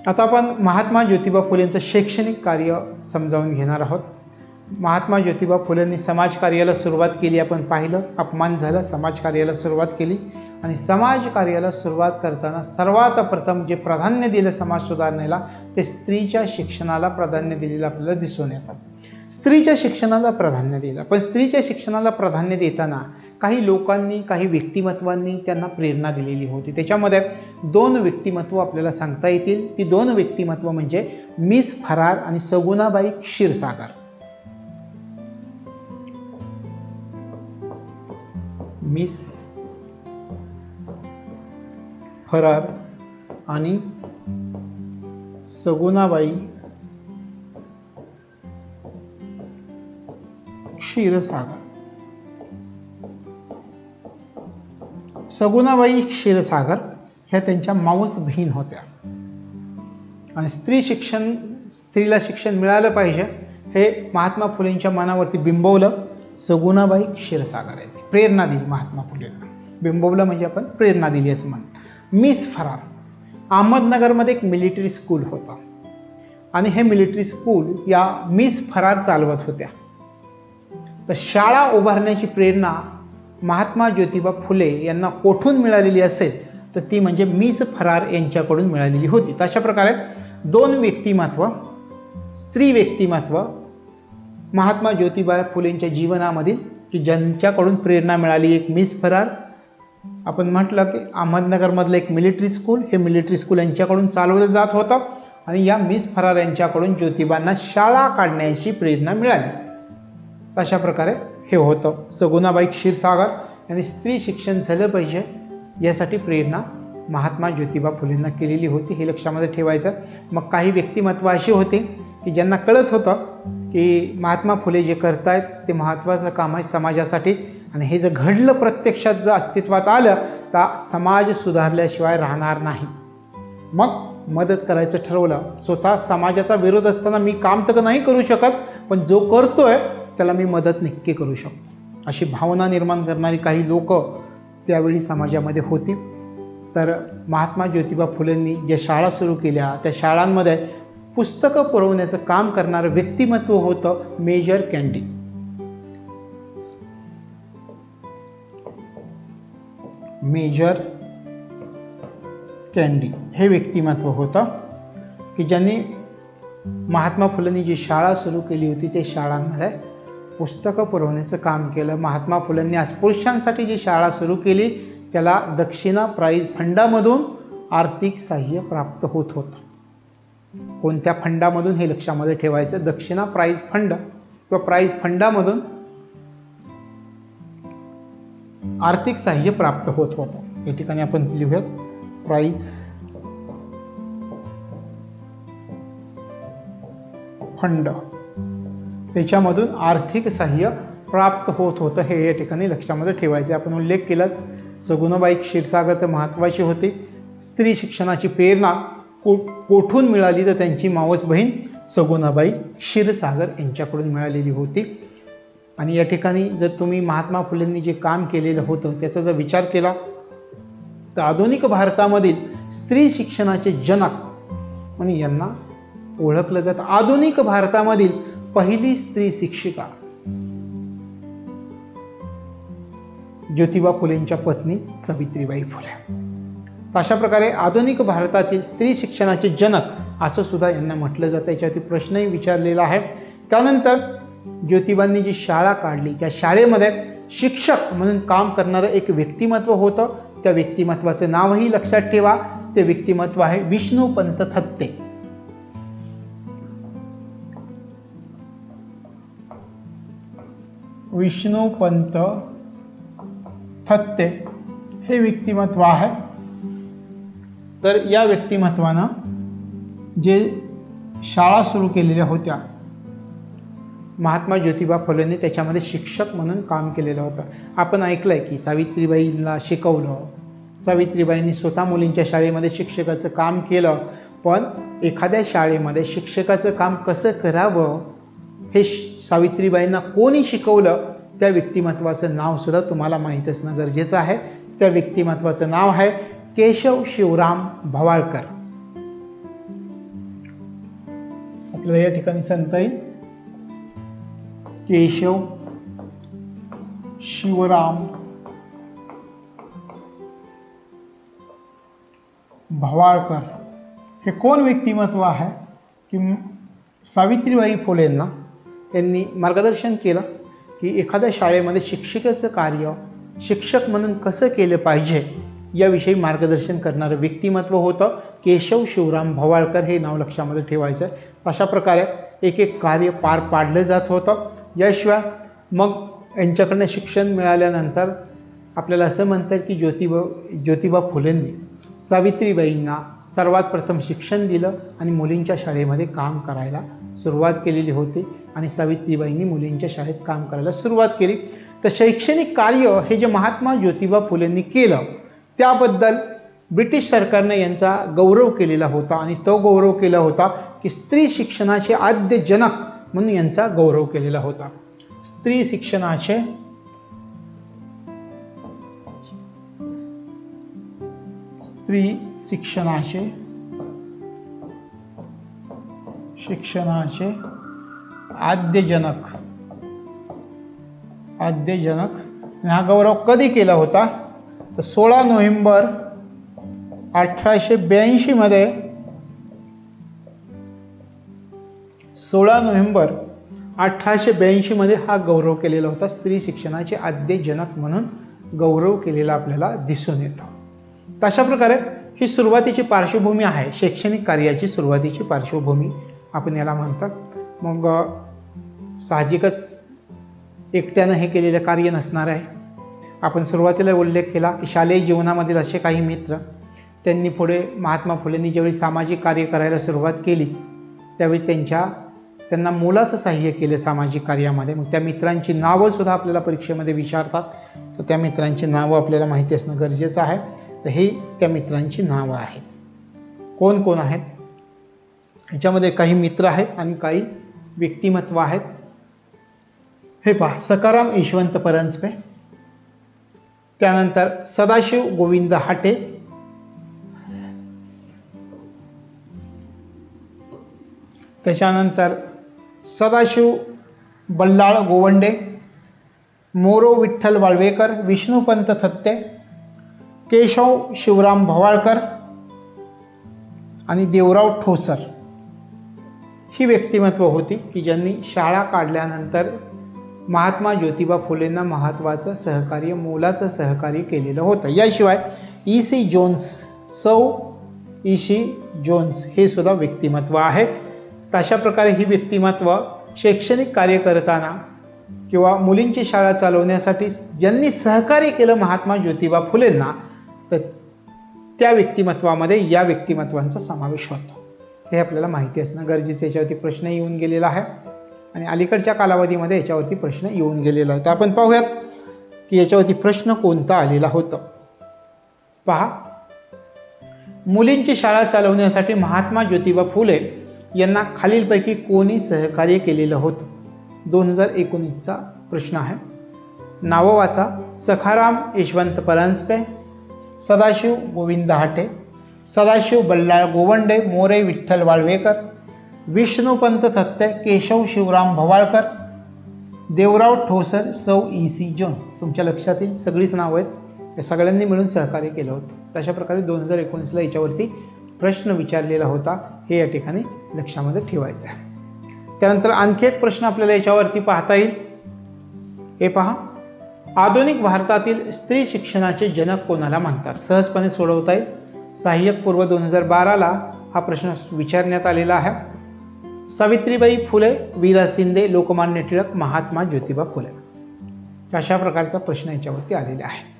आता आपण महात्मा ज्योतिबा फुलेंचं शैक्षणिक कार्य समजावून घेणार आहोत. महात्मा ज्योतिबा फुलेंनी समाजकार्याला सुरुवात केली, आपण पाहिलं, अपमान झालं, समाजकार्याला सुरुवात केली. आणि समाजकार्याला सुरुवात करताना सर्वात प्रथम जे प्राधान्य दिलं समाज सुधारणेला ते स्त्रीच्या शिक्षणाला प्राधान्य दिलेलं आपल्याला दिसून येतं. स्त्रीच्या शिक्षणाला प्राधान्य दिलं, पण स्त्रीच्या शिक्षणाला प्राधान्य देताना काही लोकांनी, काही व्यक्तिमत्वांनी त्यांना प्रेरणा दिलेली होती. त्याच्यामध्ये दोन व्यक्तिमत्व आपल्याला सांगता येतील. ती दोन व्यक्तिमत्व म्हणजे मिस फरार आणि सगुणाबाई क्षीरसागर. मिस फरार आणि सगुणाबाई क्षीरसागर. सगुणाबाई क्षीरसागर ह्या त्यांच्या मावस बहीण होत्या. आणि स्त्रीला शिक्षण मिळालं पाहिजे हे महात्मा फुलेंच्या मनावरती बिंबवलं सगुणाबाई क्षीरसागर यांनी. प्रेरणा दिली महात्मा फुलेंना. बिंबवलं म्हणजे आपण प्रेरणा दिली असं म्हणतो. मिस फरार, अहमदनगरमध्ये एक मिलिटरी स्कूल होतं आणि हे मिलिटरी स्कूल या मिस फरार चालवत होत्या. तर शाळा उभारण्याची प्रेरणा महात्मा ज्योतिबा फुले यांना कोठून मिळालेली असेल तर ती म्हणजे मिस फरार यांच्याकडून मिळालेली होती. तशा प्रकारे दोन व्यक्तिमत्व, स्त्री व्यक्तिमत्व महात्मा ज्योतिबा फुलेंच्या जीवनामधील की ज्यांच्याकडून प्रेरणा मिळाली. एक मिस फरार, आपण म्हटलं की अहमदनगरमधलं एक मिलिटरी स्कूल, हे मिलिटरी स्कूल यांच्याकडून चालवलं जात होतं आणि या मिस फरार यांच्याकडून ज्योतिबांना शाळा काढण्याची प्रेरणा मिळाली. अशा प्रकारे हे होतं. सगुणाबाई क्षीरसागर यांनी स्त्री शिक्षण झालं पाहिजे यासाठी प्रेरणा महात्मा ज्योतिबा फुलेंना केलेली होती, हे लक्षामध्ये ठेवायचं. मग काही व्यक्तिमत्व अशी होती की ज्यांना कळत होतं की महात्मा फुले जे करतायत ते महत्त्वाचं काम आहे समाजासाठी आणि हे जर घडलं, प्रत्यक्षात जर अस्तित्वात आलं तर समाज सुधारल्याशिवाय राहणार नाही. मग मदत करायचं ठरवलं. स्वतः समाजाचा विरोध असताना मी काम तर नाही करू शकत, पण जो करतोय त्याला मी मदत नक्की करू शकतो, अशी भावना निर्माण करणारी काही लोक त्यावेळी समाजामध्ये होती. तर महात्मा ज्योतिबा फुलेंनी ज्या शाळा सुरू केल्या त्या शाळांमध्ये पुस्तकं पुरवण्याचं काम करणारं व्यक्तिमत्व होतं मेजर कॅन्डी. मेजर कॅन्डी हे व्यक्तिमत्व होतं की ज्यांनी महात्मा फुलेंनी जी शाळा सुरू केली होती त्या शाळांमध्ये पुस्तकं पुरवण्याचं काम केलं. महात्मा फुलेंनी आज पुरुषांसाठी जी शाळा सुरू केली त्याला दक्षिणा प्राईज फंडामधून आर्थिक सहाय्य प्राप्त होत होतं. कोणत्या फंडामधून हे लक्षामध्ये ठेवायचं, दक्षिणा प्राईज फंड किंवा प्राईज फंडामधून आर्थिक सहाय्य प्राप्त होत होतं. या ठिकाणी आपण लिहूयात प्राईज फंड, त्याच्यामधून आर्थिक सहाय्य प्राप्त होत होतं हे या ठिकाणी लक्षामध्ये ठेवायचे. आपण उल्लेख केलाच, सगुणाबाई क्षीरसागर तर महत्त्वाची होती. स्त्री शिक्षणाची प्रेरणा कोठून मिळाली तर त्यांची मावस बहीण सगुणाबाई क्षीरसागर यांच्याकडून मिळालेली होती. आणि या ठिकाणी जर तुम्ही महात्मा फुलेंनी जे काम केलेलं होतं त्याचा जर विचार केला तर आधुनिक भारतामधील स्त्री शिक्षणाचे जनक म्हणून यांना ओळखलं जातं. आधुनिक भारतामधील पहिली स्त्री शिक्षिका ज्योतिबा फुलेंच्या पत्नी सावित्रीबाई फुले. अशा प्रकारे आधुनिक भारतातील स्त्री शिक्षणाचे जनक असं सुद्धा यांना म्हटलं जातं. याच्यावरती प्रश्नही विचारलेला आहे. त्यानंतर ज्योतिबांनी जी शाळा काढली त्या शाळेमध्ये शिक्षक म्हणून काम करणारं एक व्यक्तिमत्व होतं. त्या व्यक्तिमत्वाचं नावही लक्षात ठेवा. ते व्यक्तिमत्व आहे विष्णुपंत थत्ते. विष्णुपंत थत्ते हे व्यक्तिमत्व आहे. तर या व्यक्तिमत्वानं जे शाळा सुरू केलेल्या होत्या महात्मा ज्योतिबा फुलेंनी त्याच्यामध्ये शिक्षक म्हणून काम केलेलं होतं. आपण ऐकलंय की सावित्रीबाईंना शिकवलं, सावित्रीबाईंनी स्वतः मुलींच्या शाळेमध्ये शिक्षकाचं काम केलं. पण एखाद्या शाळेमध्ये शिक्षकाचं काम कसं करावं हे सावित्रीबाईंना कोणी शिकवलं त्या व्यक्तिमत्वाचं नाव सुद्धा तुम्हाला माहीत असणं गरजेचं आहे. त्या व्यक्तिमत्वाचं नाव आहे केशव शिवराम भवाळकर. आपल्याला या ठिकाणी सांगता येईल केशव शिवराम भवाळकर हे कोण व्यक्तिमत्व आहे की सावित्रीबाई फुलेंना त्यांनी मार्गदर्शन केलं की एखाद्या शाळेमध्ये शिक्षिकेचं कार्य शिक्षक म्हणून कसं केलं पाहिजे याविषयी मार्गदर्शन करणारं व्यक्तिमत्व होतं केशव शिवराम भवाळकर. हे नाव लक्षामध्ये ठेवायचं आहे. अशा प्रकारे एक एक कार्य पार पाडलं जात होतं. याशिवाय मग यांच्याकडनं शिक्षण मिळाल्यानंतर आपल्याला असं म्हणतात की ज्योतिबा फुलेंनी सावित्रीबाईंना सर्वात प्रथम शिक्षण दिलं आणि मुलींच्या शाळेमध्ये काम करायला सुरुवात केलेली होती आणि सावित्रीबाईंनी मुलींच्या शाळेत काम करायला सुरुवात केली. तर शैक्षणिक कार्य हे जे महात्मा ज्योतिबा फुलेंनी केलं त्याबद्दल ब्रिटिश सरकारने यांचा गौरव केलेला होता आणि तो गौरव केला होता की स्त्री शिक्षणाचे आद्य जनक म्हणून यांचा गौरव केलेला होता. स्त्री शिक्षणाचे आद्य जनक हा गौरव कधी केला होता तर 16 नोव्हेंबर 1882 मध्ये 16 नोव्हेंबर 1882 मध्ये हा गौरव केलेला होता. स्त्री शिक्षणाचे आद्य जनक म्हणून गौरव केलेला आपल्याला दिसून येतो. तशा प्रकारे ही सुरुवातीची पार्श्वभूमी आहे. शैक्षणिक कार्याची सुरुवातीची पार्श्वभूमी आपण याला म्हणतात. मग साहजिकच एकट्यानं हे केलेलं कार्य नसणार आहे. आपण सुरुवातीला उल्लेख केला की शालेय जीवनामधील असे काही मित्र त्यांनी पुढे महात्मा फुलेंनी ज्यावेळी सामाजिक कार्य करायला सुरुवात केली त्यावेळी त्यांना मोलाचं सहाय्य केलं सामाजिक कार्यामध्ये. मग त्या मित्रांची नावं सुद्धा आपल्याला परीक्षेमध्ये विचारतात. तर त्या मित्रांची नावं आपल्याला माहिती असणं गरजेचं आहे. तर ही त्या मित्रांची नावं आहेत. कोण कोण आहेत ह्याच्यामध्ये काही मित्र आहेत आणि काही व्यक्तिमत्व आहेत. हे पहा, सखाराम यशवंत परांजपे, त्यानंतर सदाशिव गोविंद हाटे, त्याच्यानंतर सदाशिव बल्लाळ गोवंडे, मोरो विठ्ठल वाळवेकर, विष्णुपंत थत्ते, केशव शिवराम भवाळकर आणि देवराव ठोसर ही व्यक्तिमत्व होती की ज्यांनी शाळा काढल्यानंतर महात्मा ज्योतिबा फुलेंना महत्त्वाचं सहकार्य मोलाचं सहकार्य केलेलं होतं. याशिवाय ई.सी. जोन्स, सौ ई.सी. जोन्स हे सुद्धा व्यक्तिमत्व आहे. तशा प्रकारे ही व्यक्तिमत्व शैक्षणिक कार्य करताना किंवा मुलींची शाळा चालवण्यासाठी ज्यांनी सहकार्य केलं महात्मा ज्योतिबा फुलेंना तर त्या व्यक्तिमत्वामध्ये या व्यक्तिमत्वांचा समावेश होतो. हे आपल्याला माहिती असणं गरजेचं. याच्यावरती प्रश्न येऊन गेलेला आहे आणि अलीकडच्या कालावधीमध्ये याच्यावरती प्रश्न येऊन गेलेला आहे. तर आपण पाहूयात की याच्यावरती प्रश्न कोणता आलेला होता. पहा, मुलींची शाळा चालवण्यासाठी महात्मा ज्योतिबा फुले यांना खालीलपैकी कोणी सहकार्य केलेलं होतं. 2019चा प्रश्न आहे. नावं वाचा. सखाराम यशवंत परांजपे, सदाशिव गोविंद हाटे, सदाशिव बल्लाळ गोवंडे, मोरे विठ्ठल वाळवेकर, विष्णुपंत थत्ते, केशव शिवराम भवाळकर, देवराव ठोसर, सौ ई.सी. जोन्स. तुमच्या लक्षात येईल सगळीच नावं आहेत. या सगळ्यांनी मिळून सहकार्य केलं होतं. तशा प्रकारे 2019ला याच्यावरती प्रश्न विचारलेला होता. हे या ठिकाणी लक्षामध्ये ठेवायचं आहे. त्यानंतर आणखी एक प्रश्न आपल्याला याच्यावरती पाहता येईल. हे पहा, आधुनिक भारतातील स्त्री शिक्षणाचे जनक कोणाला म्हणतात. सहजपणे सोडवता येईल. सहाय्यक पूर्व 2012ला हा प्रश्न विचारण्यात आलेला आहे. सावित्रीबाई फुले, वीरा शिंदे, लोकमान्य टिळक, महात्मा ज्योतिबा फुले. अशा प्रकारचा प्रश्न याच्यावरती आलेला आहे.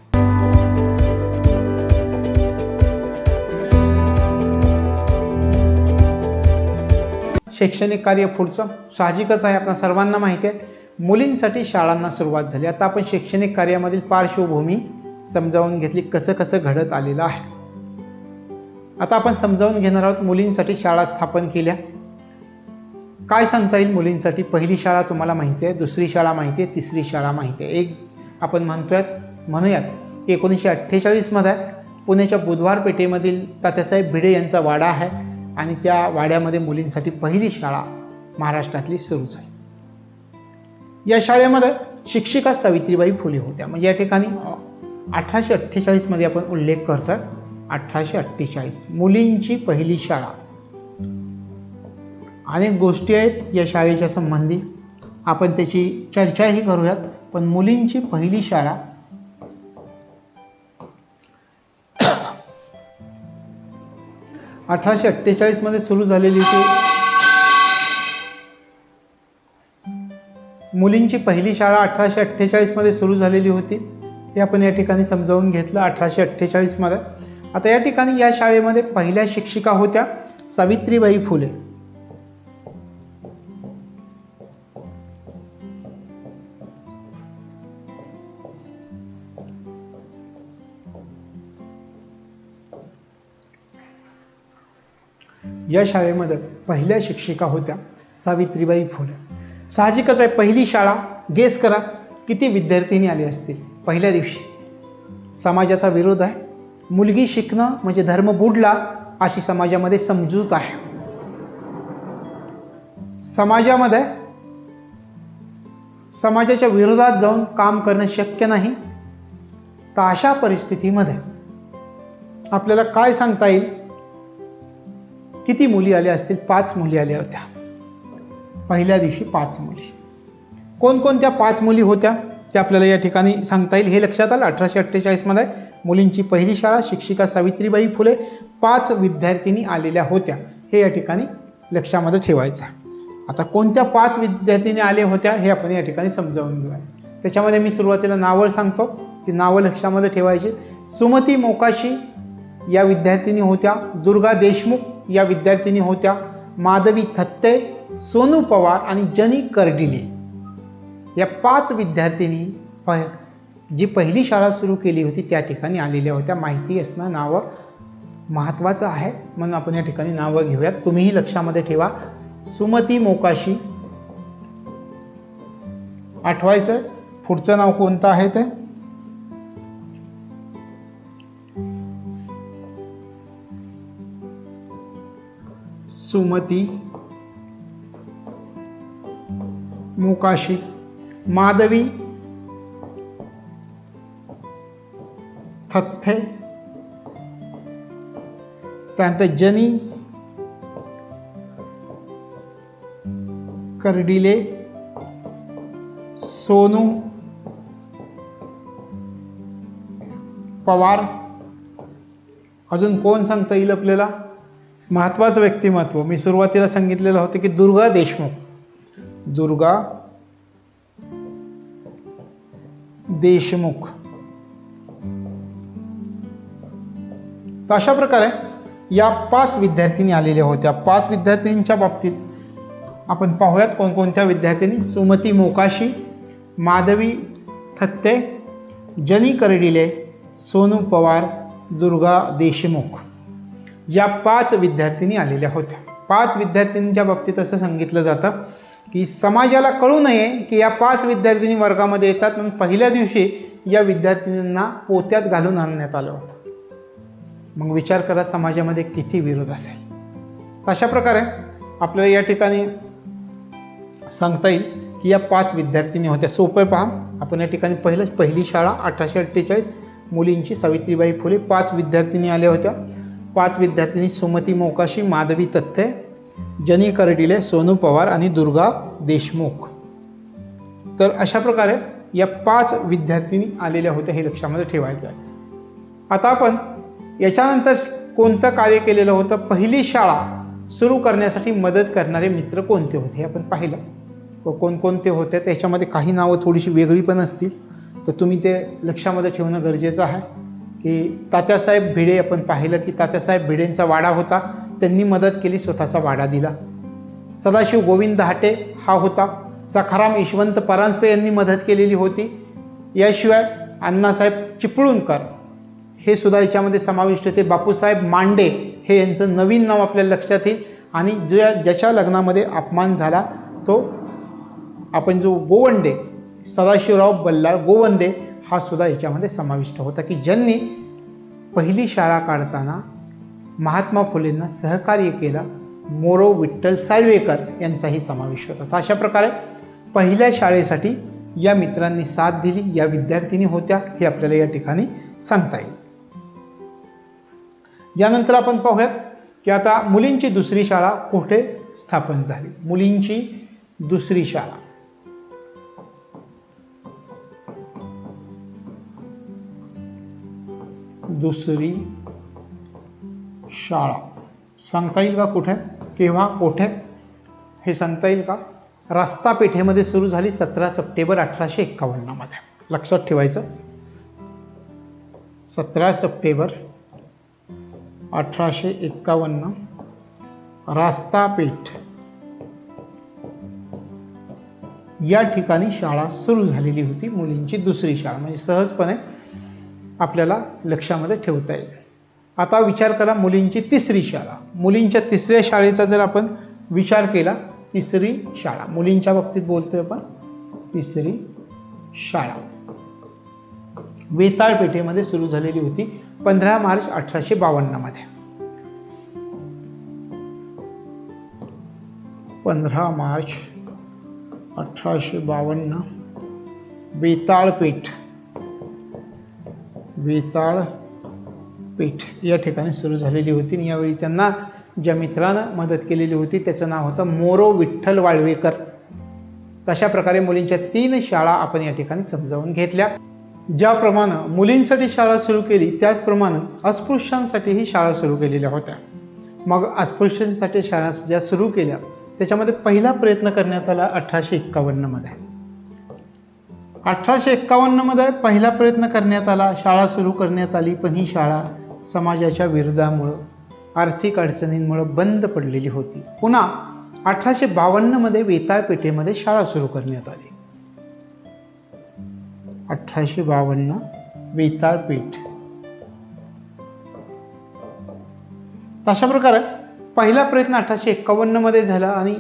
शैक्षणिक कार्य पुढचं साहजिकच आहे. आपल्या सर्वांना माहिती आहे मुलींसाठी शाळांना सुरुवात झाली. आता आपण शैक्षणिक कार्यामधील पार्श्वभूमी समजावून घेतली, कसं कसं घडत आलेलं आहे. आता आपण समजावून घेणार आहोत मुलींसाठी शाळा स्थापन केल्या. काय सांगता येईल मुलींसाठी. पहिली शाळा तुम्हाला माहिती आहे, दुसरी शाळा माहिती आहे, तिसरी शाळा माहिती आहे. एक आपण म्हणूयात की 1948 मध्ये पुण्याच्या बुधवार पेठेमधील तात्यासाहेब भिडे यांचा वाडा आहे आणि त्या वाड्यामध्ये मुलींसाठी पहिली शाळा महाराष्ट्रातली सुरू झाली. या शाळेमध्ये शिक्षिका सावित्रीबाई फुले होत्या. म्हणजे या ठिकाणी 1848 मध्ये आपण उल्लेख करतोय. 1848 मुलींची पहिली शाळा. अनेक गोष्टी आहेत या शाळेच्या संबंधी, आपण त्याची चर्चाही करूयात. पण मुलींची पहिली शाळा 1848 मध्ये सुरू झालेली होती. मुलींची पहिली शाळा 1848 मध्ये सुरू झालेली होती, हे आपण या ठिकाणी समजावून घेतलं 1848 मध्ये. आता या ठिकाणी या शाळेमध्ये पहिल्या शिक्षिका होत्या सावित्रीबाई फुले. या शाळेमध्ये पहिल्या शिक्षिका होत्या सावित्रीबाई फुले. साहजिकच आहे, पहिली शाळा. गेस करा किती विद्यार्थिनी आले असतील पहिल्या दिवशी. समाजाचा विरोध आहे, मुलगी शिकणं म्हणजे धर्म बुडला अशी समाजामध्ये समजूत आहे. समाजाच्या विरोधात जाऊन काम करणं शक्य नाही. तर अशा परिस्थितीमध्ये आपल्याला काय सांगता येईल, किती मुली आल्या असतील? 5 मुली आल्या होत्या पहिल्या दिवशी. 5 मुली. कोणकोणत्या 5 मुली होत्या ते आपल्याला या ठिकाणी सांगता येईल. हे लक्षात आलं 1848 मध्ये मुलींची पहिली शाळा, शिक्षिका सावित्रीबाई फुले, 5 विद्यार्थिनी आलेल्या होत्या. हे या ठिकाणी लक्षामध्ये ठेवायचं. आता कोणत्या 5 विद्यार्थिनी आल्या होत्या हे आपण या ठिकाणी समजावून घेऊया. त्याच्यामध्ये मी सुरुवातीला नावं सांगतो, ती नावं लक्षामध्ये ठेवायची. सुमती मोकाशी या विद्यार्थिनी होत्या. दुर्गा देशमुख या विद्यार्थिनी होत्या. माधवी थत्ते, सोनू पवार आणि जनी कर्डिले या 5 विद्यार्थिनी जी पहिली शाळा सुरू केली होती त्या ठिकाणी आलेल्या होत्या. माहिती असणं, नावं महत्वाचं आहे, म्हणून आपण या ठिकाणी नावं घेऊयात. तुम्हीही लक्षामध्ये ठेवा. सुमती मोकाशी आठवायचं. पुढचं नाव कोणतं आहे ते? सुमती मोकाशी. माधवी थत्थे, त्यानंतर जनी कर्डिले, सोनू पवार. अजून कोण सांगता येईल आपल्याला? महत्वाचं व्यक्तिमत्व मी सुरुवातीला सांगितलेलं होतं की दुर्गा देशमुख. दुर्गा देशमुख. तर अशा प्रकारे या 5 विद्यार्थिनी आलेल्या होत्या. 5 विद्यार्थिनींच्या बाबतीत आपण पाहूयात कोणकोणत्या विद्यार्थिनी. सुमती मोकाशी, माधवी थत्ते, जनी कर्डिले, सोनू पवार, दुर्गा देशमुख या 5 विद्यार्थिनी आलेल्या होत्या. 5 विद्यार्थिनींच्या बाबतीत असं सांगितलं जातं की समाजाला कळू नये की या 5 विद्यार्थिनी वर्गामध्ये येतात, म्हणून पहिल्या दिवशी या विद्यार्थिनींना पोत्यात घालून आणण्यात आलं होतं. मग विचार करा समाजामध्ये किती विरोध असेल. अशा प्रकारे आपल्याला या ठिकाणी सांगता येईल की या 5 विद्यार्थिनी होत्या. सोपं पहा. आपण या ठिकाणी पहिली शाळा 1848 मुलींची सावित्रीबाई फुले. 5 विद्यार्थिनी आल्या होत्या. 5 विद्यार्थिनी सुमती मोकाशी, माधवी तथ्थे, जनी कर्डिले, सोनू पवार आणि दुर्गा देशमुख. तर अशा प्रकारे या 5 विद्यार्थिनी आलेल्या होत्या, हे लक्षामध्ये ठेवायचं आहे. आता आपण याच्यानंतर कोणतं कार्य केलेलं होतं? पहिली शाळा सुरू करण्यासाठी मदत करणारे मित्र कोणते होते हे आपण पाहिलं. कोणकोणते होते त्याच्यामध्ये काही नावं थोडीशी वेगळी पण असतील, तर तुम्ही ते लक्षामध्ये ठेवणं गरजेचं आहे. की तात्यासाहेब भिडे आपण पाहिलं की तात्यासाहेब भिडेंचा वाडा होता, त्यांनी मदत केली, स्वतःचा वाडा दिला. सदाशिव गोविंद दहाटे हा होता. सखाराम यशवंत परांजपे यांनी मदत केलेली होती. याशिवाय अण्णासाहेब चिपळूणकर हे सुद्धा याच्यामध्ये समाविष्ट होते. बापूसाहेब मांडे हे यांचं नवीन नाव आपल्याला लक्षात येईल. आणि ज्याच्या लग्नामध्ये अपमान झाला तो आपण जो गोवंडे, सदाशिवराव बल्लाळ गोवंदे हा सुद्धा याच्यामध्ये समाविष्ट होता, की ज्यांनी पहिली शाळा काढताना महात्मा फुलेंना सहकार्य केलं मोरो विठ्ठल साळवेकर यांचाही समावेश होता. तर अशा प्रकारे पहिल्या शाळेसाठी या मित्रांनी साथ दिली, या विद्यार्थिनी होत्या, हे आपल्याला या ठिकाणी सांगता येईल. यानंतर आपण पाहूयात की आता मुलींची दुसरी शाळा कुठे स्थापन झाली. मुलींची दुसरी शाळा दुसरी शाळा सांगता येईल का कुठे, केव्हा, कोठे हे सांगता येईल का? रस्ता पेठेमध्ये सुरू झाली 17 सप्टेंबर 1851 मध्ये. लक्षात ठेवायचं, 17 सप्टेंबर 1851 रास्ता पेठ या ठिकाणी शाळा सुरू झालेली होती. मुलींची दुसरी शाळा म्हणजे सहजपणे आपल्याला लक्षामध्ये ठेवता येईल. आता विचार करा मुलींची तिसरी शाळा. मुलींच्या तिसऱ्या शाळेचा जर आपण विचार केला, तिसरी शाळा मुलींच्या बाबतीत बोलतोय आपण, तिसरी शाळा वेताळ पेठेमध्ये सुरू झालेली होती 15 मार्च 1852 मध्ये. 15 मार्च 1852 वेताळ पेठ या ठिकाणी सुरू झालेली होती. आणि यावेळी त्यांना ज्या मित्रानं मदत केलेली होती त्याचं नाव होतं मोरो विठ्ठल वाळवेकर. तशा प्रकारे मुलींच्या 3 शाळा आपण या ठिकाणी समजावून घेतल्या. ज्याप्रमाणे मुलींसाठी शाळा सुरू केली त्याचप्रमाणे अस्पृश्यांसाठीही शाळा सुरू केलेल्या होत्या. मग अस्पृश्यांसाठी शाळा ज्या सुरू केल्या त्याच्यामध्ये पहिला प्रयत्न करण्यात आला 1851 मध्ये. 1851 मध्ये पहिला प्रयत्न करण्यात आला, शाळा सुरू करण्यात आली, पण ही शाळा समाजाच्या विरोधामुळे, आर्थिक अडचणींमुळे बंद पडलेली होती. पुन्हा 1852 मध्ये वेताळ पेठेमध्ये शाळा सुरू करण्यात आली. 1852 वेताळ पेठ. अशा प्रकारे पहिला प्रयत्न 1851 मध्ये झाला आणि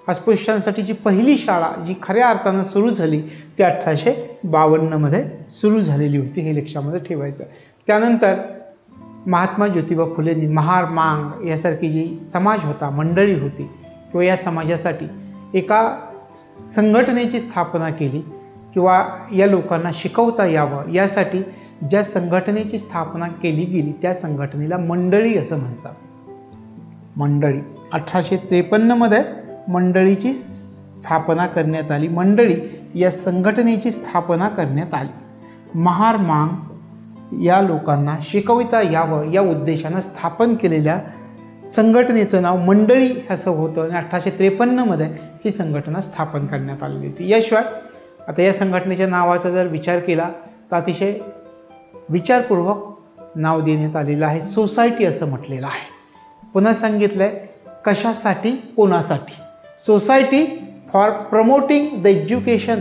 अस्पृश्यांसाठीची पहिली शाळा जी खऱ्या अर्थानं सुरू झाली ती 1852 मध्ये सुरू झालेली होती, हे लक्षामध्ये ठेवायचं. त्यानंतर महात्मा ज्योतिबा फुलेंनी महार मांग यासारखी जी समाज होता, मंडळी होती, किंवा या समाजासाठी एका संघटनेची स्थापना केली किंवा या लोकांना शिकवता यावं यासाठी ज्या संघटनेची स्थापना केली गेली त्या संघटनेला मंडळी असं म्हणतात. मंडळी 1853 मध्ये मंडळीची स्थापना करण्यात आली. मंडळी या संघटनेची स्थापना करण्यात आली. महार मांग या लोकांना शिकविता यावं या उद्देशानं स्थापन केलेल्या संघटनेचं नाव मंडळी असं होतं आणि 1853 मध्ये ही संघटना स्थापन करण्यात आलेली होती. याशिवाय आता या संघटनेच्या नावाचा जर विचार केला तर अतिशय विचारपूर्वक नाव देण्यात आलेलं आहे. सोसायटी असं म्हटलेलं आहे. पुन्हा सांगितलंय कशासाठी, कोणासाठी. Society for promoting the education.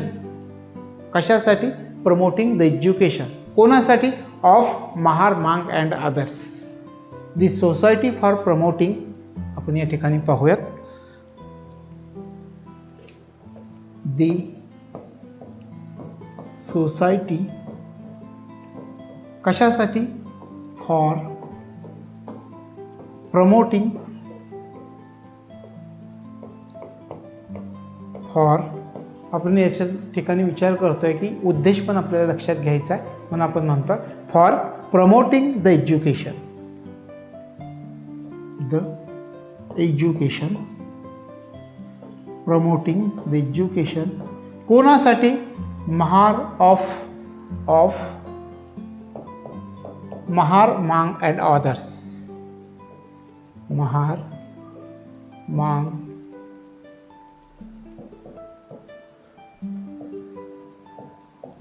कशासाठी? Promoting the education. कोणासाठी? Of Mahar Mang and others. The society for promoting, आपण या ठिकाणी पाहूयात, दी सोसायटी कशासाठी? फॉर प्रमोटिंग, फॉर, आपण याच्या ठिकाणी विचार करतोय की उद्देश पण आपल्याला लक्षात घ्यायचा आहे म्हणून आपण म्हणतो for promoting the education. The education, promoting the education. कोणासाठी? Mahar of Mahar Mang and others. Mahar Mang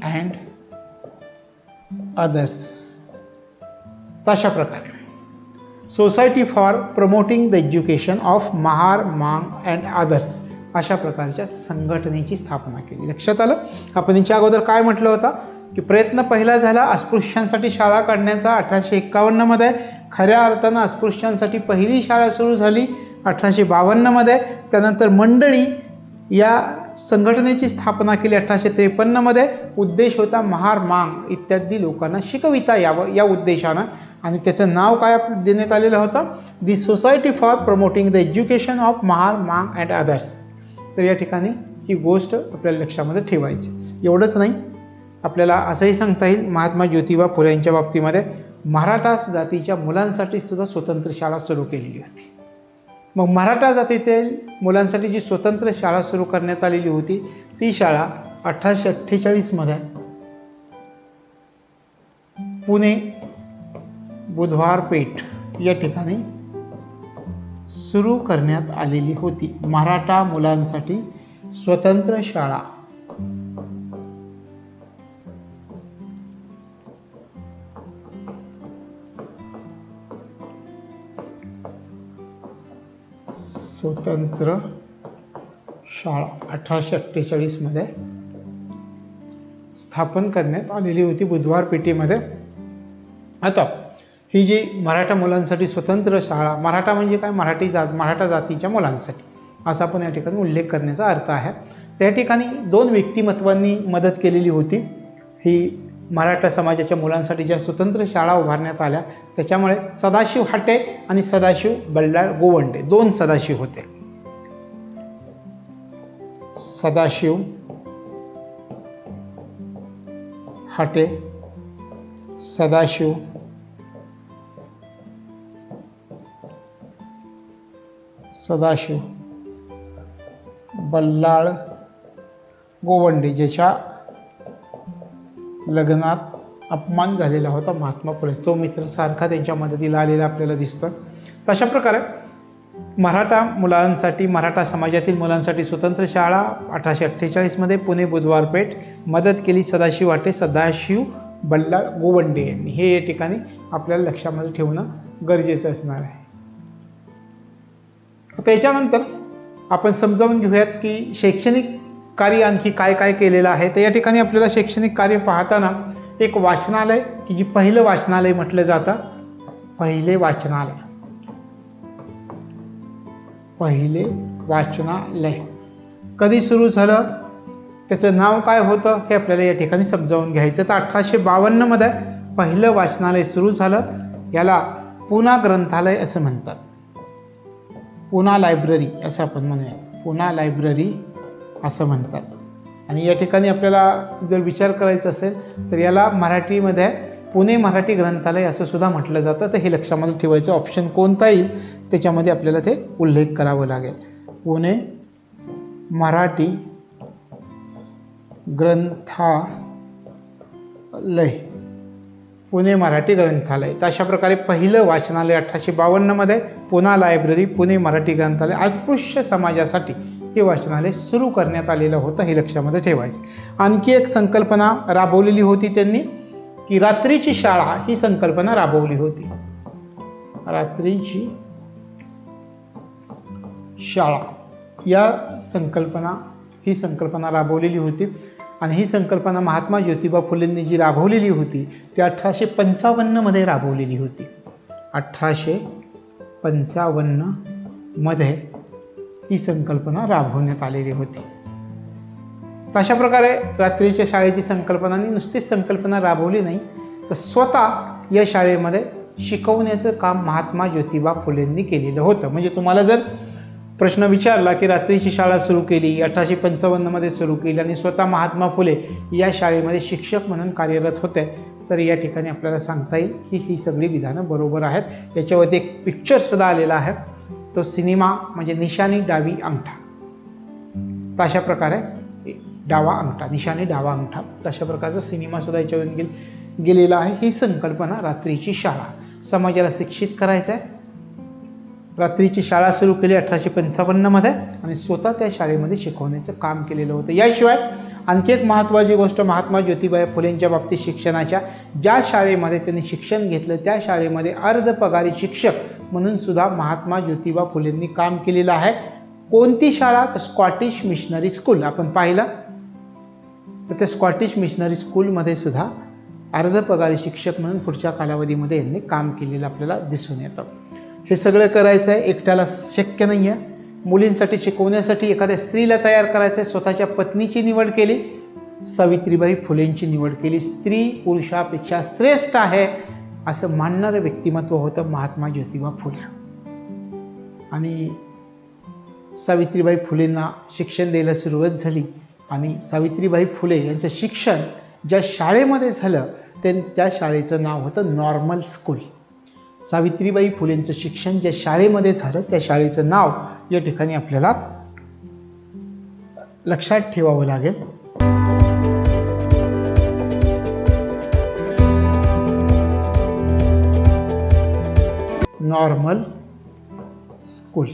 and others. तशा प्रकारे society for promoting the education of Mahar Mang and others अशा प्रकारच्या संघटनेची स्थापना केली. लक्षात आलं? आपण याच्या अगोदर काय म्हटलं होतं की प्रयत्न पहिला झाला अस्पृश्यांसाठी शाळा काढण्याचा 1851 मध्ये. खऱ्या अर्थानं अस्पृश्यांसाठी पहिली शाळा सुरू झाली 1852 मध्ये. त्यानंतर मंडळी या संघटनेची स्थापना केली 1853 मध्ये. उद्देश होता महार मांग इत्यादी लोकांना शिकविता यावं या उद्देशानं आणि त्याचं नाव काय देण्यात आलेलं होतं, the society for promoting the education of Mahar Mang and others. तर या ठिकाणी ही गोष्ट आपल्याला लक्षामध्ये ठेवायची. एवढंच नाही, आपल्याला असंही सांगता येईल महात्मा ज्योतिबा फुले यांच्या बाबतीमध्ये मराठा जातीच्या मुलांसाठी सुद्धा स्वतंत्र शाळा सुरू केलेली होती. मग मराठा जातीतील मुलांसाठी जी स्वतंत्र शाळा सुरू करण्यात आलेली होती ती शाळा 1848 मध्ये पुणे बुधवार पेठ या ठिकाणी सुरू करण्यात आलेली होती. मराठा मुलांसाठी स्वतंत्र शाळा. स्वतंत्र शाळा 1848 मध्ये स्थापन करण्यात आलेली होती बुधवार पेठेमध्ये. आता ही जी मराठा मुलांसाठी स्वतंत्र शाळा, मराठा म्हणजे काय, मराठा जातीच्या मुलांसाठी असा आपण या ठिकाणी उल्लेख करण्याचा अर्थ आहे. त्या ठिकाणी दोन व्यक्तिमत्वांनी मदत केलेली होती. ही मराठा समाजाच्या मुलांसाठी ज्या स्वतंत्र शाळा उभारण्यात आल्या त्याच्यामुळे सदाशिव हाटे आणि सदाशिव बल्लाळ गोवंडे दोन सदाशिव होते. सदाशिव हाटे, सदाशिव बल्लाळ गोवंडे ज्याच्या लग्नात अपमान झालेला होता महात्मा फुले, तो मित्र सारखा त्यांच्या मदतीला आलेला आपल्याला दिसतं. तशा प्रकारे मराठा समाजातील मुलांसाठी स्वतंत्र शाळा 1848 मध्ये पुणे बुधवार पेठ मदत केली सदाशिव हाटे, सदाशिव बल्लाळ गोवंडे यांनी. हे या ठिकाणी आपल्याला लक्षामध्ये ठेवणं गरजेचं असणार आहे. त्याच्यानंतर आपण समजावून घेऊयात की शैक्षणिक कार्य आणखी काय काय केलेलं आहे. तर या ठिकाणी आपल्याला शैक्षणिक कार्य पाहताना एक वाचनालय की जी पहिलं वाचनालय म्हटलं जातं, पहिले वाचनालय कधी सुरू झालं, त्याचं नाव काय होतं हे आपल्याला या ठिकाणी समजावून घ्यायचं. तर 1852 मध्ये पहिलं वाचनालय सुरू झालं. याला पुणा ग्रंथालय असं म्हणतात, पुणा लायब्ररी असं आपण म्हणूया, पुणा लायब्ररी असं म्हणतात. आणि या ठिकाणी आपल्याला जर विचार करायचा असेल तर याला मराठीमध्ये पुणे मराठी ग्रंथालय असं सुद्धा म्हटलं जातं. तर हे लक्षामध्ये ठेवायचं, ऑप्शन कोणता येईल त्याच्यामध्ये आपल्याला ते उल्लेख करावं लागेल. पुणे मराठी ग्रंथालय, पुणे मराठी ग्रंथालय. तर अशा प्रकारे पहिलं वाचनालय 1852 मध्ये पुणा लायब्ररी, पुणे मराठी ग्रंथालय, अस्पृश्य समाजासाठी हे वाचनालय सुरू करण्यात आलेलं होतं, हे लक्षामध्ये ठेवायचं. आणखी एक संकल्पना राबवलेली होती त्यांनी की रात्रीची शाळा ही संकल्पना राबवली होती. रात्रीची शाळा ही संकल्पना राबवलेली होती. आणि ही संकल्पना महात्मा ज्योतिबा फुलेंनी जी राबवलेली होती ती 1855 मध्ये राबवलेली होती. 1855 मध्ये ही संकल्पना राबवण्यात आलेली होती. अशा प्रकारे रात्रीच्या शाळेची संकल्पना नुसतीच संकल्पना राबवली नाही तर स्वतः या शाळेमध्ये शिकवण्याचं काम महात्मा ज्योतिबा फुलेंनी केलेलं होतं. म्हणजे तुम्हाला जर प्रश्न विचारला की रात्रीची शाळा सुरू केली 1855 मध्ये सुरू केली आणि स्वतः महात्मा फुले या शाळेमध्ये शिक्षक म्हणून कार्यरत होते, तर या ठिकाणी आपल्याला सांगता येईल की ही सगळी विधानं बरोबर आहेत. याच्यावरती एक पिक्चर सुद्धा आलेला आहे, तो सिनेमा म्हणजे निशाणी डावी अंगठा. तशा प्रकारे डावा अंगठा, निशाणी डावा अंगठा, तशा प्रकारचा सिनेमा सुद्धा याच्यावर गेलेला आहे. ही संकल्पना रात्रीची शाळा, समाजाला शिक्षित करायचं आहे. रात्रीची शाळा सुरू केली 1855 मध्ये आणि स्वतः त्या शाळेमध्ये शिकवण्याचं काम केलेलं होतं. याशिवाय आणखी एक महत्त्वाची गोष्ट महात्मा ज्योतिबा फुलेंच्या बाबतीत शिक्षणाच्या, ज्या शाळेमध्ये त्यांनी शिक्षण घेतलं त्या शाळेमध्ये अर्धपगारी शिक्षक म्हणून सुद्धा महात्मा ज्योतिबा फुलेंनी काम केलेलं आहे. कोणती शाळा? तर स्कॉटिश मिशनरी स्कूल. आपण पाहिलं तर त्या स्कॉटिश मिशनरी स्कूलमध्ये सुद्धा अर्धपगारी शिक्षक म्हणून पुढच्या कालावधीमध्ये यांनी काम केलेलं आपल्याला दिसून येतं. हे सगळं करायचं आहे, एकट्याला शक्य नाही आहे. मुलींसाठी शिकवण्यासाठी एखाद्या स्त्रीला तयार करायचं आहे. स्वतःच्या पत्नीची निवड केली, सावित्रीबाई फुलेंची निवड केली. स्त्री पुरुषापेक्षा श्रेष्ठ आहे असं मानणारं व्यक्तिमत्व होतं महात्मा ज्योतिबा फुले. आणि सावित्रीबाई फुलेंना शिक्षण द्यायला सुरुवात झाली आणि सावित्रीबाई फुले यांचं शिक्षण ज्या शाळेमध्ये झालं त्या शाळेचं नाव होतं नॉर्मल स्कूल. सावित्रीबाई फुलेंचं शिक्षण ज्या शाळेमध्ये झालं त्या शाळेचं नाव या ठिकाणी आपल्याला लक्षात ठेवावं लागेल. Normal school.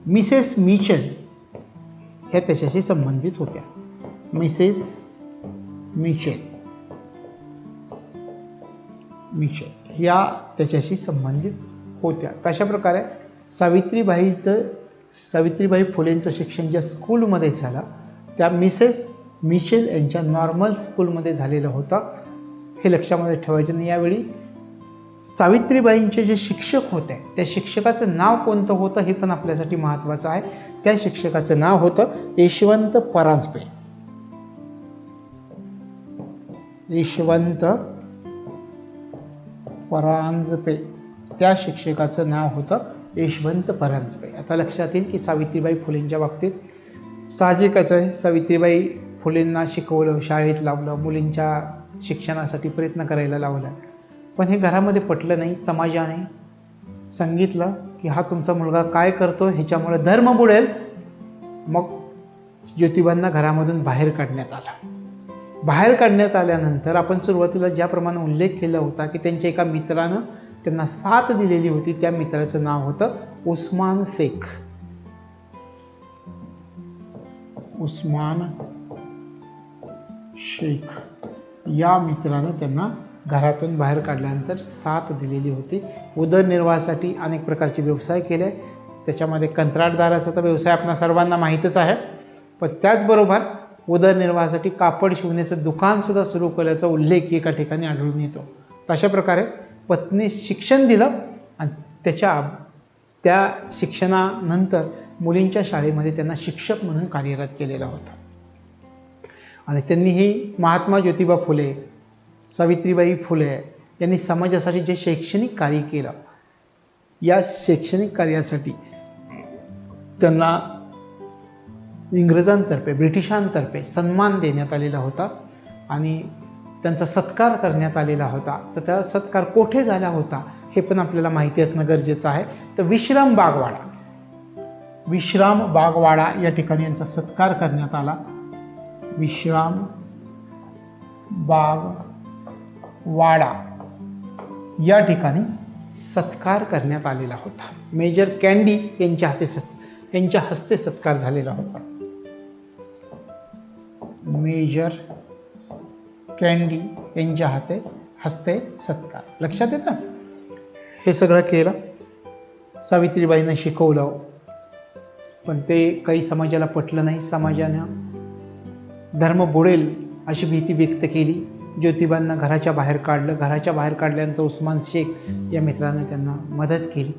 मिसेस मिचेल ह्या त्याच्याशी संबंधित होत्या. मिसेस मिचेल ह्या त्याच्याशी संबंधित होत्या. तशा प्रकारे सावित्रीबाई फुलेंचं शिक्षण ज्या स्कूलमध्ये झालं त्या मिसेस मिचेल यांच्या नॉर्मल स्कूलमध्ये झालेलं होतं. हे लक्षामध्ये ठेवायचं नाही. यावेळी सावित्रीबाईंचे जे शिक्षक होते त्या शिक्षकाचं नाव कोणतं होतं हे पण आपल्यासाठी महत्त्वाचं आहे. त्या शिक्षकाचं नाव होतं यशवंत परांजपे. यशवंत परांजपे त्या शिक्षकाचं नाव होतं यशवंत परांजपे. आता लक्षात येईल की सावित्रीबाई फुलेंच्या बाबतीत साहजिकच आहे. सावित्रीबाई फुलेंना शिकवलं, शाळेत लावलं, मुलींच्या शिक्षणासाठी प्रयत्न करायला लावला, पण हे घरामध्ये पटलं नाही. समाजाने सांगितलं की हा तुमचा मुलगा काय करतो ह्याच्यामुळे धर्म बुडेल. मग ज्योतिबांना घरामधून बाहेर काढण्यात आलं. बाहेर काढण्यात आल्यानंतर आपण सुरुवातीला ज्याप्रमाणे उल्लेख केला होता की त्यांच्या एका मित्रानं त्यांना साथ दिलेली होती, त्या मित्राचं नाव होतं उस्मान शेख. उस्मान शेख या मित्रानं त्यांना घरातून बाहेर काढल्यानंतर साथ दिलेली होती. उदरनिर्वाहासाठी अनेक प्रकारचे व्यवसाय केले. त्याच्यामध्ये कंत्राटदाराचा तर व्यवसाय आपल्या सर्वांना माहीतच आहे, पण त्याचबरोबर उदरनिर्वाहासाठी कापड शिवण्याचं दुकान सुद्धा सुरू केल्याचा उल्लेख एका ठिकाणी आढळून येतो. अशा प्रकारे पत्नी शिक्षण दिलं आणि त्या शिक्षणानंतर मुलींच्या शाळेमध्ये त्यांना शिक्षक म्हणून कार्यरत केलेलं होतं. आणि त्यांनी ही महात्मा ज्योतिबा फुले, सावित्रीबाई फुले यांनी समाजासाठी जे शैक्षणिक कार्य केलं, या शैक्षणिक कार्यासाठी त्यांना इंग्रजांतर्फे, ब्रिटिशांतर्फे सन्मान देण्यात आलेला होता आणि त्यांचा सत्कार करण्यात आलेला होता. तर त्या सत्कार कोठे झाला होता हे पण आपल्याला माहिती असणं गरजेचं आहे. तर विश्राम बागवाडा या ठिकाणी यांचा सत्कार करण्यात आला. विश्राम बागवाडा या ठिकाणी सत्कार करण्यात आलेला होता. मेजर कँडी यांच्या हस्ते सत्कार झालेला होता. मेजर कँडी यांच्या हस्ते सत्कार. लक्षात येतं? हे सगळं केलं. सावित्रीबाईंना शिकवलं, पण ते काही समाजाला पटलं नाही. समाजानं धर्म बुडेल अशी भीती व्यक्त केली. ज्योतिबांना घराच्या बाहेर काढलं. घराच्या बाहेर काढल्यानंतर उस्मान शेख या मित्राने त्यांना मदत केली.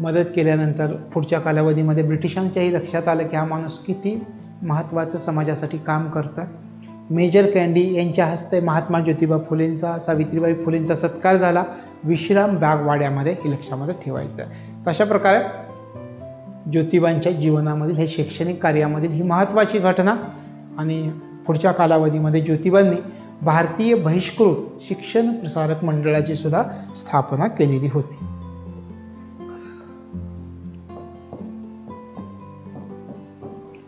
मदत केल्यानंतर पुढच्या कालावधीमध्ये ब्रिटिशांच्याही लक्षात आलं की हा माणूस किती महत्त्वाचं समाजासाठी काम करतं. मेजर कँडी यांच्या हस्ते महात्मा ज्योतिबा फुलेंचा, सावित्रीबाई फुलेंचा सत्कार झाला विश्राम बागवाड्यामध्ये. हे लक्षामध्ये ठेवायचं आहे. तशा प्रकारे ज्योतिबांच्या जीवनामधील हे शैक्षणिक कार्यामधील ही महत्त्वाची घटना. आणि पुढच्या कालावधीमध्ये ज्योतिबांनी भारतीय बहिष्कृत शिक्षण प्रसारक मंडळाची सुद्धा स्थापना केलेली होती.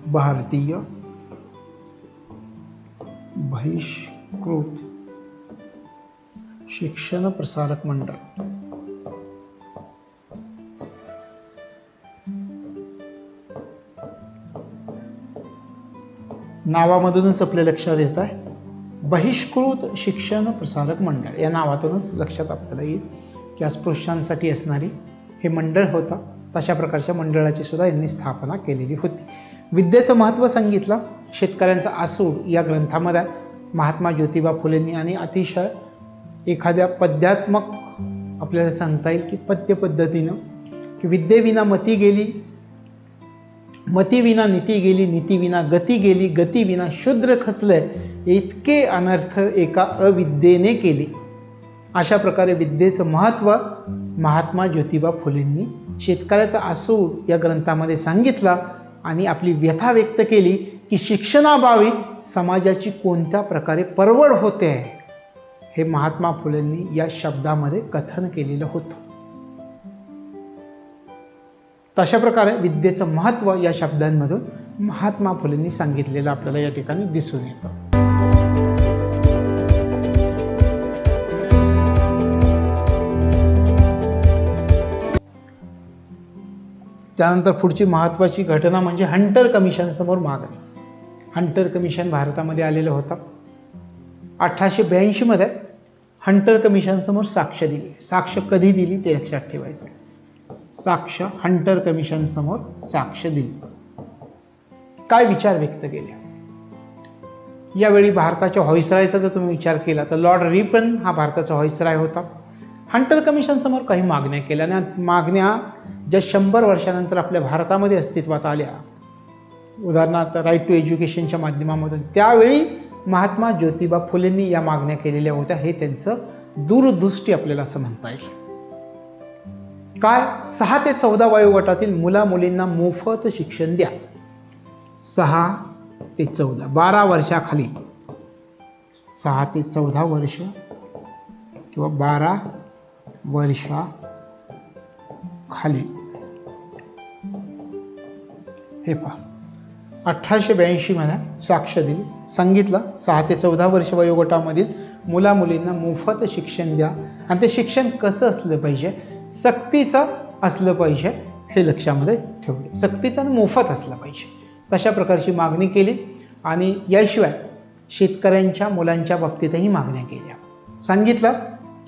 भारतीय बहिष्कृत शिक्षण प्रसारक मंडळ. नावामधूनच आपल्या लक्षात येत आहे बहिष्कृत शिक्षण प्रसारक मंडळ. या नावातूनच लक्षात आपल्याला येईल की अस्पृश्यांसाठी असणारी हे मंडळ होतं. तशा प्रकारच्या मंडळाची सुद्धा यांनी स्थापना केलेली होती. विद्येचं महत्त्व सांगितलं. शेतकऱ्यांचा आसूड या ग्रंथामध्ये महात्मा ज्योतिबा फुलेंनी आणि अतिशय एखाद्या पद्यात्मक आपल्याला सांगता येईल की पद्य पद्धतीनं की विद्येविना मती गेली, मतीविना नीती गेली, नीतीविना गती गेली, गतीविना शूद्र खचले, इतके अनर्थ एका अविद्येने केले. अशा प्रकारे विद्येचं महत्त्व महात्मा ज्योतिबा फुलेंनी शेतकऱ्याचा असूड या ग्रंथामध्ये सांगितलं आणि आपली व्यथा व्यक्त केली की शिक्षणाभावी समाजाची कोणत्या प्रकारे परवड होते हे महात्मा फुलेंनी या शब्दामध्ये कथन केलेलं होतं. तशा प्रकारे विद्येचं महत्त्व या शब्दांमधून महात्मा फुलेंनी सांगितलेलं आपल्याला या ठिकाणी दिसून येतं. त्यानंतर पुढची महत्त्वाची घटना म्हणजे हंटर कमिशन समोर मागणी. हंटर कमिशन भारतामध्ये आलेलं होतं. 1882 मध्ये हंटर कमिशन समोर साक्ष दिली. साक्ष कधी दिली ते लक्षात ठेवायचं. साक्ष हंटर कमिशन समोर साक्ष दिली. काय विचार व्यक्त केले? यावेळी भारताच्या व्हाईसरायचा जर तुम्ही विचार केला तर लॉर्ड रिपन हा भारताचा व्हाईसराय होता. हंटर कमिशन समोर काही मागण्या केल्या आणि मागण्या ज्या 100 वर्षानंतर आपल्या भारतामध्ये अस्तित्वात आल्या, उदाहरणार्थ राईट टू एज्युकेशनच्या माध्यमामधून, त्यावेळी महात्मा ज्योतिबा फुलेंनी या मागण्या केलेल्या होत्या. हे त्यांचं दूरदृष्टी आपल्याला असं म्हणता येईल. काय? 6 ते 14 वयोगटातील मुला मुलींना मोफत शिक्षण द्या. 6 ते 14 12 वर्षाखाली, 6 ते 14 वर्ष किंवा 12 वर्षाखाली हे पहा. 1882 मध्ये साक्ष दिली. सांगितलं 6 ते 14 वर्ष वयोगटामधील मुला मुलींना मोफत शिक्षण द्या आणि ते शिक्षण कसं असलं पाहिजे? सक्तीचं असलं पाहिजे. हे लक्षामध्ये ठेवले. सक्तीचं आणि मोफत असलं पाहिजे. तशा प्रकारची मागणी केली आणि याशिवाय शेतकऱ्यांच्या मुलांच्या बाबतीतही मागण्या केल्या. सांगितलं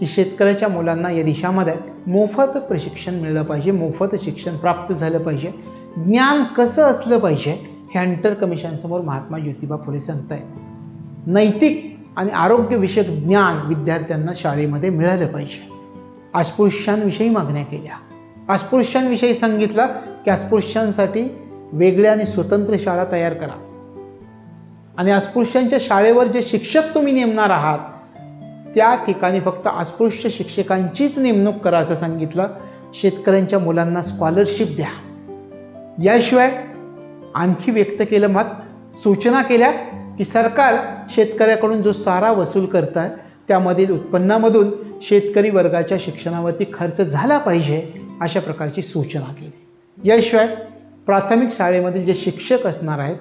की शेतकऱ्याच्या मुलांना या देशामध्ये मोफत प्रशिक्षण मिळलं पाहिजे, मोफत शिक्षण प्राप्त झालं पाहिजे. ज्ञान कसं असलं पाहिजे हे हंटर कमिशन समोर महात्मा ज्योतिबा फुले सांगतायत. नैतिक आणि आरोग्यविषयक ज्ञान विद्यार्थ्यांना शाळेमध्ये मिळालं पाहिजे. अस्पृश्यांविषयी मागण्या केल्या. अस्पृश्यांविषयी सांगितलं की अस्पृश्यांसाठी वेगळ्या आणि स्वतंत्र शाळा तयार करा आणि अस्पृश्यांच्या शाळेवर जे शिक्षक तुम्ही नेमणार आहात त्या ठिकाणी फक्त अस्पृश्य शिक्षकांचीच नेमणूक करा असं सांगितलं. शेतकऱ्यांच्या मुलांना स्कॉलरशिप द्या. याशिवाय आणखी व्यक्त केलं मत, सूचना केल्या की सरकार शेतकऱ्याकडून जो सारा वसूल करत आहे त्यामधील उत्पन्नामधून शेतकरी वर्गाच्या शिक्षणावरती खर्च झाला पाहिजे अशा प्रकारची सूचना केली. याशिवाय प्राथमिक शाळेमधील जे शिक्षक असणार आहेत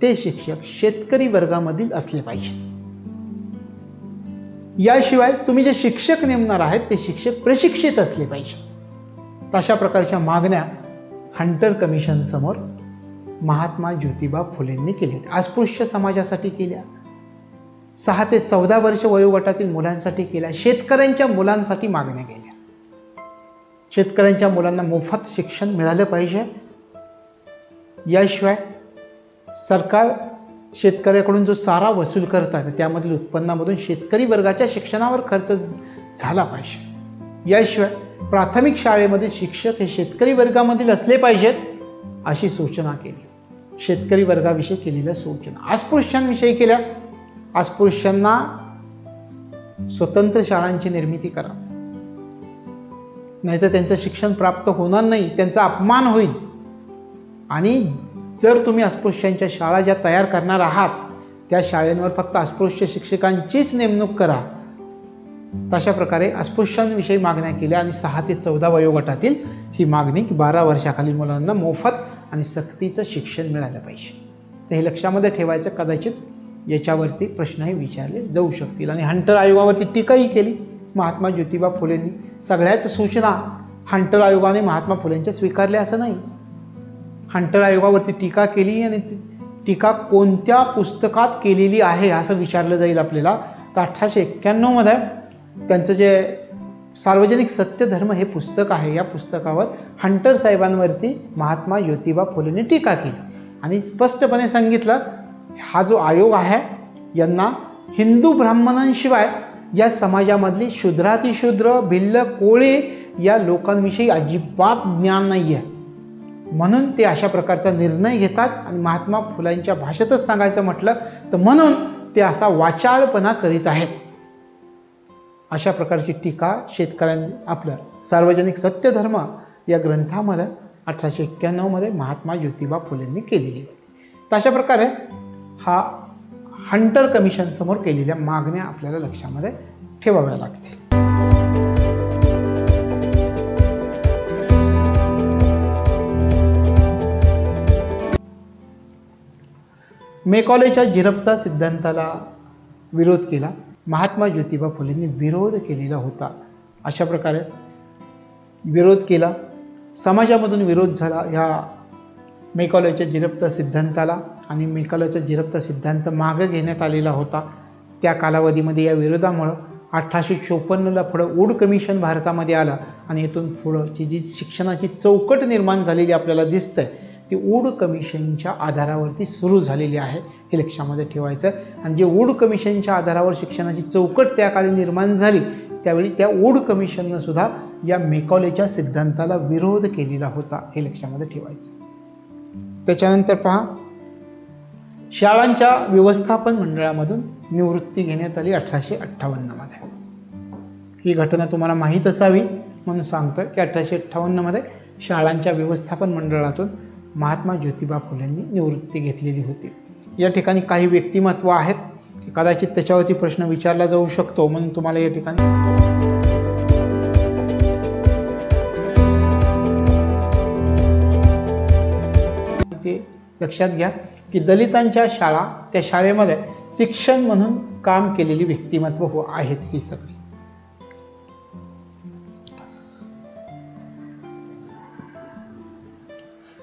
ते शिक्षक शेतकरी वर्गामधील असले पाहिजे. याशिवाय तुम्ही जे शिक्षक नेमणार आहेत ते शिक्षक प्रशिक्षित असले पाहिजे. अशा प्रकारच्या मागण्या हंटर कमिशन समोर महात्मा ज्योतिबा फुलेंनी केल्या होत्या. अस्पृश्य समाजासाठी केल्या, 6 ते 14 वर्ष वयोगटातील मुलांसाठी केल्या, शेतकऱ्यांच्या मुलांसाठी मागण्या केल्या. शेतकऱ्यांच्या मुलांना मोफत शिक्षण मिळालं पाहिजे. याशिवाय सरकार शेतकऱ्याकडून जो सारा वसूल करतात त्यामधील उत्पन्नामधून शेतकरी वर्गाच्या शिक्षणावर खर्च झाला पाहिजे. याशिवाय प्राथमिक शाळेमधील शिक्षक हे शेतकरी वर्गामधील असले पाहिजेत अशी सूचना केली. शेतकरी वर्गाविषयी केलेल्या सूचना अस्पृश्यांविषयी केल्या. अस्पृश्यांना स्वतंत्र शाळांची निर्मिती करा, नाहीतर त्यांचं शिक्षण प्राप्त होणार नाही, त्यांचा अपमान होईल. आणि जर तुम्ही अस्पृश्यांच्या शाळा ज्या तयार करणार आहात त्या शाळेंवर फक्त अस्पृश्य शिक्षकांचीच नेमणूक करा. तशा प्रकारे अस्पृश्यांविषयी मागण्या केल्या आणि 6 ते 14 वयोगटातील ही मागणी की 12 वर्षाखालील मुलांना मोफत आणि सक्तीचं शिक्षण मिळालं पाहिजे. तर हे लक्षामध्ये ठेवायचं. कदाचित याच्यावरती प्रश्नही विचारले जाऊ शकतील. आणि हंटर आयोगावरती टीकाही केली महात्मा ज्योतिबा फुलेंनी. सगळ्याच सूचना हंटर आयोगाने महात्मा फुलेंच्या स्वीकारल्या असं नाही. हंटर आयोगावरती टीका केली आणि टीका कोणत्या पुस्तकात केलेली आहे असं विचारलं जाईल आपल्याला. तर 1891 मध्ये त्यांचं जे सार्वजनिक सत्यधर्म हे पुस्तक आहे, या पुस्तकावर हंटर साहेबांवरती महात्मा ज्योतिबा फुलेंनी टीका केली आणि स्पष्टपणे सांगितलं हा जो आयोग आहे यांना हिंदू ब्राह्मणांशिवाय या समाजामधली शूद्रातिशूद्र, भिल्ल, कोळी या लोकांविषयी अजिबात ज्ञान नाही आहे. म्हणून ते अशा प्रकारचा निर्णय घेतात आणि महात्मा फुलांच्या भाषेतच सांगायचं म्हटलं तर म्हणून ते असा वाचाळपणा करीत आहेत. अशा प्रकारची टीका शेतकऱ्यांनी आपल्या सार्वजनिक सत्यधर्म या ग्रंथामध्ये 1891 मध्ये महात्मा ज्योतिबा फुलेंनी केलेली होती. तर अशा प्रकारे हा हंटर कमिशन समोर केलेल्या मागण्या आपल्याला लक्षामध्ये ठेवाव्या लागतील. मेकॉलेच्या जिरपता सिद्धांताला विरोध केला. महात्मा ज्योतिबा फुलेंनी विरोध केलेला होता. अशा प्रकारे विरोध केला, समाजामधून विरोध झाला ह्या मेकॉलेच्या जिरपता सिद्धांताला आणि मेकॉलेचा जिरपता सिद्धांत मागे घेण्यात आलेला होता. त्या कालावधीमध्ये या विरोधामुळं 1854ला पुढं वूड कमिशन भारतामध्ये आलं आणि इथून पुढंची जी शिक्षणाची चौकट निर्माण झालेली आपल्याला दिसतंय ती वूड कमिशनच्या आधारावरती सुरू झालेली आहे, हे लक्षामध्ये ठेवायचं. आणि जे वूड कमिशनच्या आधारावर शिक्षणाची चौकट त्या काळी निर्माण झाली त्यावेळी त्या वूड कमिशननं सुद्धा या मेकॉलेच्या सिद्धांताला विरोध केलेला होता, हे लक्षामध्ये ठेवायचं. त्याच्यानंतर पहा, शाळांच्या व्यवस्थापन मंडळामधून निवृत्ती घेण्यात आली 1858 मध्ये. ही घटना तुम्हाला माहीत असावी म्हणून सांगतोय की 1858 मध्ये शाळांच्या व्यवस्थापन मंडळातून महात्मा ज्योतिबा फुलेंनी निवृत्ती घेतलेली होती. या ठिकाणी काही व्यक्तिमत्व आहेत की कदाचित त्याच्यावरती प्रश्न विचारला जाऊ शकतो, म्हणून तुम्हाला या ठिकाणी ते लक्षात घ्या की दलितांच्या शाळा, त्या शाळेमध्ये शिक्षण म्हणून काम केलेली व्यक्तिमत्व आहेत ही सगळी.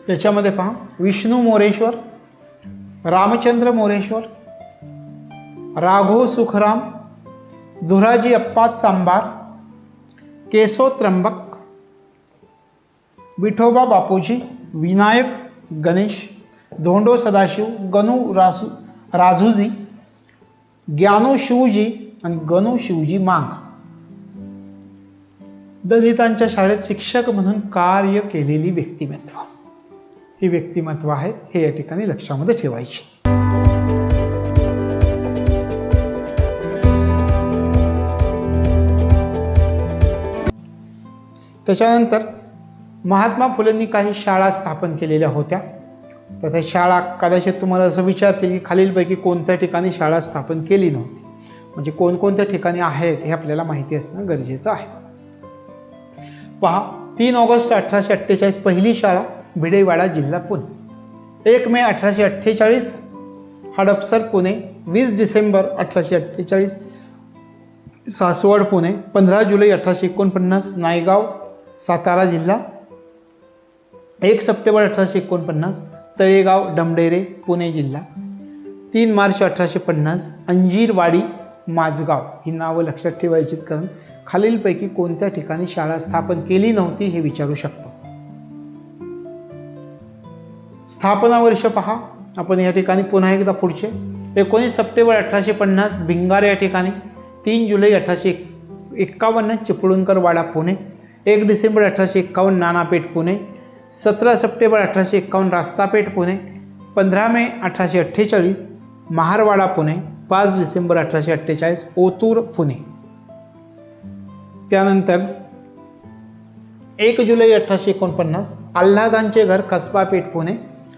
त्याच्यामध्ये पहा, विष्णू मोरेश्वर, रामचंद्र मोरेश्वर, राघव सुखराम, धुराजी अप्पा चांबार, केशव त्र्यंबक, विठोबा बापूजी, विनायक गणेश, धोंडो सदाशिव, गणू राजूजी, ज्ञानू शिवजी आणि गणू शिवजी मांग दलितांच्या शाळेत शिक्षक म्हणून कार्य केलेली व्यक्तिमत्व ही व्यक्तिमत्व आहेत, हे या ठिकाणी लक्षामध्ये ठेवायची. त्याच्यानंतर महात्मा फुलेंनी काही शाळा स्थापन केलेल्या होत्या. तर त्या शाळा कदाचित तुम्हाला असं विचारतील की खालीलपैकी कोणत्या ठिकाणी शाळा स्थापन केली नव्हती, म्हणजे कोणकोणत्या ठिकाणी आहेत हे आपल्याला माहिती असणं गरजेचं आहे. पहा, 3 ऑगस्ट 1848 पहिली शाळा भिडेवाडा, जिल्हा पुणे. 1 मे 1848 हडपसर, पुणे. 20 डिसेंबर 1848 सासवड, पुणे. 15 जुलै 1849 नायगाव, सातारा जिल्हा. 1 सप्टेंबर 1849 तळेगाव, डमडेरे, पुणे जिल्हा. 3 मार्च 1850 अंजीरवाडी, माझगाव. ही नावं लक्षात ठेवायची, कारण खालीलपैकी कोणत्या ठिकाणी शाळा स्थापन केली नव्हती हे विचारू शकतो. स्थापना वर्ष पहा आपण या ठिकाणी पुन्हा एकदा पुढचे. 19 सप्टेंबर 1850 भिंगार या ठिकाणी. 3 जुलै 1851 चिपळूणकर वाडा, पुणे. 1 डिसेंबर 1851 नानापेठ, पुणे. 17 सप्टेंबर 1851 रास्तापेठ, पुणे. 15 मे 1848 महारवाडा, पुणे. 5 डिसेंबर 1848 ओतूर, पुणे. त्यानंतर 1 जुलै 1849 आल्हादांचे घर, कसबा पेठ, पुणे.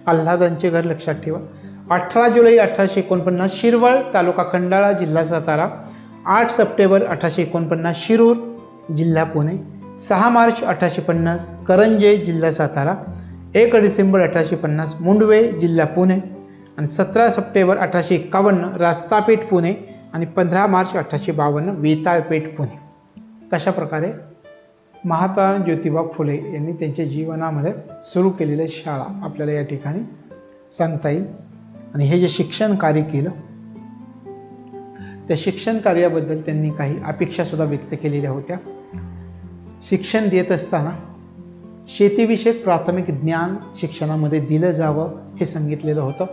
आल्हादांचे घर लक्षात ठेवा. 18 जुलै 1849 शिरवळ, तालुका खंडाळा, जिल्हा सातारा. 8 सप्टेंबर 1849 शिरूर, जिल्हा पुणे. 6 मार्च 1850 करंजे, जिल्हा सातारा. 1 डिसेंबर 1850 मुंडवे, जिल्हा पुणे. आणि 17 सप्टेंबर 1851 रास्तापेठ, पुणे. आणि 15 मार्च 1852 वेताळपेठ, पुणे. तशा प्रकारे महात्मा ज्योतिबा फुले यांनी त्यांच्या जीवनामध्ये सुरू केलेल्या शाळा आपल्याला या ठिकाणी सांगता येईल. आणि हे जे शिक्षण कार्य केलं त्या शिक्षण कार्याबद्दल त्यांनी काही अपेक्षा सुद्धा व्यक्त केलेल्या होत्या. शिक्षण देत असताना शेतीविषयक प्राथमिक ज्ञान शिक्षणामध्ये दिलं जावं हे सांगितलेलं होतं.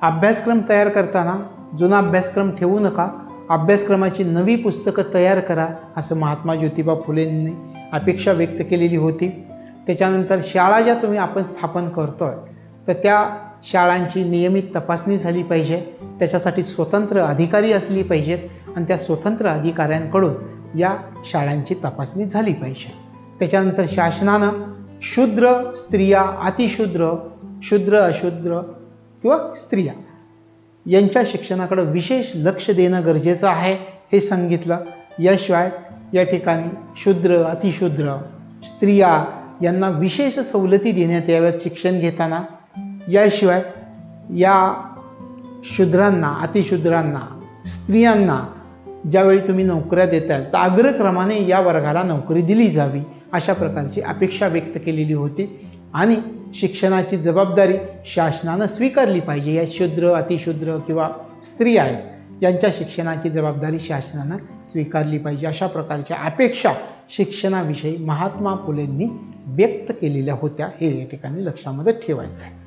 अभ्यासक्रम तयार करताना जुना अभ्यासक्रम ठेवू नका, अभ्यासक्रमाची नवी पुस्तकं तयार करा, असं महात्मा ज्योतिबा फुलेंनी अपेक्षा व्यक्त केलेली होती. त्याच्यानंतर शाळा ज्या आपण स्थापन करतोय तर त्या शाळांची नियमित तपासणी झाली पाहिजे, त्याच्यासाठी स्वतंत्र अधिकारी असली पाहिजेत आणि त्या स्वतंत्र अधिकाऱ्यांकडून या शाळांची तपासणी झाली पाहिजे. त्याच्यानंतर शासनानं शूद्र स्त्रिया, अतिशूद्र, शूद्र अशूद्र किंवा स्त्रिया यांच्या शिक्षणाकडे विशेष लक्ष देणं गरजेचं आहे हे सांगितलं. याशिवाय या ठिकाणी शूद्र, अतिशूद्र, स्त्रिया यांना विशेष सवलती देण्यात याव्यात शिक्षण घेताना. याशिवाय या शूद्रांना, अतिशूद्रांना, स्त्रियांना ज्यावेळी तुम्ही नोकऱ्या देताल तर अग्रक्रमाने या वर्गाला नोकरी दिली जावी अशा प्रकारची अपेक्षा व्यक्त केलेली होती आणि शिक्षणाची जबाबदारी शासनानं स्वीकारली पाहिजे. या शूद्र, अतिशूद्र किंवा स्त्री आहेत यांच्या शिक्षणाची जबाबदारी शासनानं स्वीकारली पाहिजे अशा प्रकारच्या अपेक्षा शिक्षणाविषयी महात्मा फुलेंनी व्यक्त केलेल्या होत्या. हे या ठिकाणी लक्षामध्ये ठेवायचं आहे.